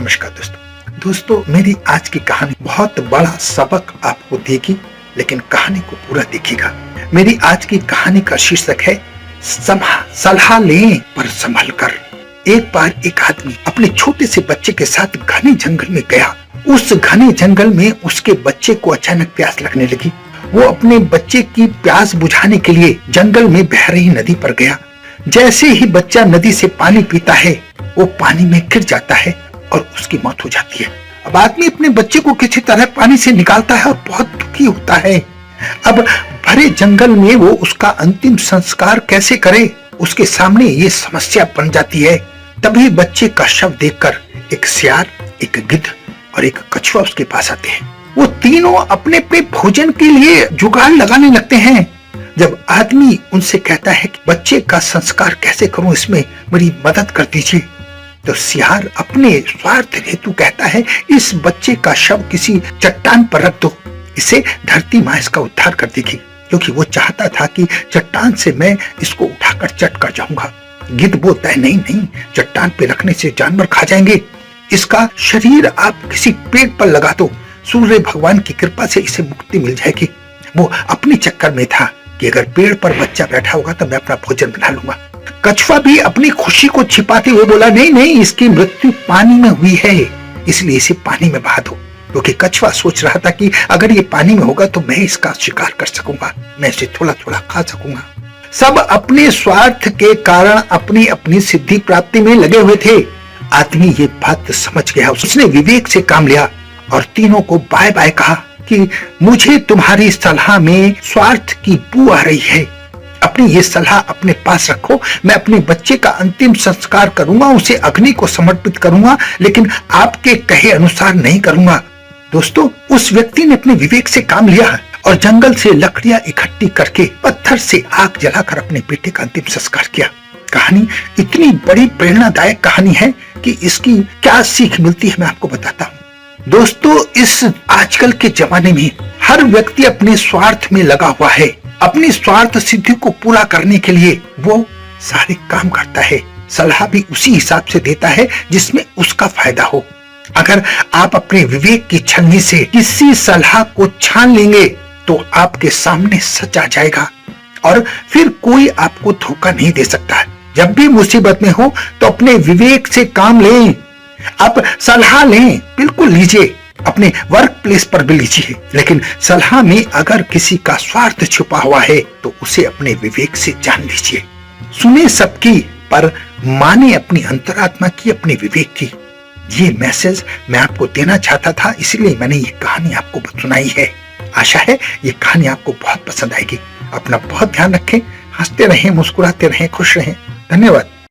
नमस्कार दोस्तों, मेरी आज की कहानी बहुत बड़ा सबक आपको देगी, लेकिन कहानी को पूरा देखिएगा। मेरी आज की कहानी का शीर्षक है सलाह लें पर संभल कर। एक बार एक आदमी अपने छोटे से बच्चे के साथ घने जंगल में गया। उस घने जंगल में उसके बच्चे को अचानक प्यास लगने लगी। वो अपने बच्चे की प्यास बुझाने के लिए जंगल में बह रही नदी पर गया। जैसे ही बच्चा नदी से पानी पीता है, वो पानी में गिर जाता है और उसकी मौत हो जाती है। अब आदमी अपने बच्चे को किसी तरह पानी से निकालता है और बहुत दुखी होता है। अब भरे जंगल में वो उसका अंतिम संस्कार कैसे करे, उसके सामने ये समस्या बन जाती है। तभी बच्चे का शव देखकर एक सियार, एक गिद्ध और एक कछुआ उसके पास आते हैं। वो तीनों अपने पे भोजन के लिए जुगाड़ लगाने लगते हैं। जब आदमी उनसे कहता है कि बच्चे का संस्कार कैसे करूं, इसमें मेरी मदद कर दीजिए, तो सियार अपने स्वार्थ हेतु कहता है, इस बच्चे का शव किसी चट्टान पर रख दो, इसे धरती माँ इसका उद्धार कर देगी। क्योंकि वो चाहता था कि चट्टान से मैं इसको उठाकर चट कर जाऊंगा। गिद्ध बोलता है, नहीं, चट्टान पे रखने से जानवर खा जाएंगे, इसका शरीर आप किसी पेड़ पर लगा दो, सूर्य भगवान की कृपा से इसे मुक्ति मिल जाएगी। वो अपने चक्कर में था कि अगर पेड़ पर बच्चा बैठा होगा तो मैं अपना भोजन बना लूंगा। कछुआ भी अपनी खुशी को छिपाते हुए बोला, नहीं, इसकी मृत्यु पानी में हुई है, इसलिए इसे पानी में बहा दो। क्योंकि कछुआ सोच रहा था कि अगर ये पानी में होगा तो मैं इसका शिकार कर सकूंगा, मैं इसे थोड़ा थोड़ा खा सकूंगा। सब अपने स्वार्थ के कारण अपनी अपनी सिद्धि प्राप्ति में लगे हुए थे। आदमी ये बात समझ गया, उसने विवेक से काम लिया और तीनों को बाय बाय कहा कि मुझे तुम्हारी सलाह में स्वार्थ की बू आ रही है। अपनी ये सलाह अपने पास रखो। मैं अपने बच्चे का अंतिम संस्कार करूंगा, उसे अग्नि को समर्पित करूंगा, लेकिन आपके कहे अनुसार नहीं करूंगा। दोस्तों, उस व्यक्ति ने अपने विवेक से काम लिया और जंगल से लकड़ियां इकट्ठी करके पत्थर से आग जलाकर अपने बेटे का अंतिम संस्कार किया। कहानी इतनी बड़ी प्रेरणादायक कहानी है कि इसकी क्या सीख मिलती है मैं आपको बताता हूँ। दोस्तों, इस आजकल के जमाने में हर व्यक्ति अपने स्वार्थ में लगा हुआ है। अपनी स्वार्थ सिद्धि को पूरा करने के लिए वो सारे काम करता है। सलाह भी उसी हिसाब से देता है जिसमें उसका फायदा हो। अगर आप अपने विवेक की छलनी से किसी सलाह को छान लेंगे तो आपके सामने सच आ जाएगा और फिर कोई आपको धोखा नहीं दे सकता। जब भी मुसीबत में हो तो अपने विवेक से काम लें। आप सलाह लें, बिल्कुल लीजिए, अपने वर्क प्लेस पर भी लीजिए, लेकिन सलाह में अगर किसी का स्वार्थ छुपा हुआ है तो उसे अपने विवेक से जान लीजिए। सुने सबकी पर माने अपनी अंतरात्मा की, अपने विवेक की। ये मैसेज मैं आपको देना चाहता था, इसलिए मैंने ये कहानी आपको सुनाई है। आशा है ये कहानी आपको बहुत पसंद आएगी। अपना बहुत ध्यान रखें, हंसते रहें, मुस्कुराते रहें, खुश रहें। धन्यवाद।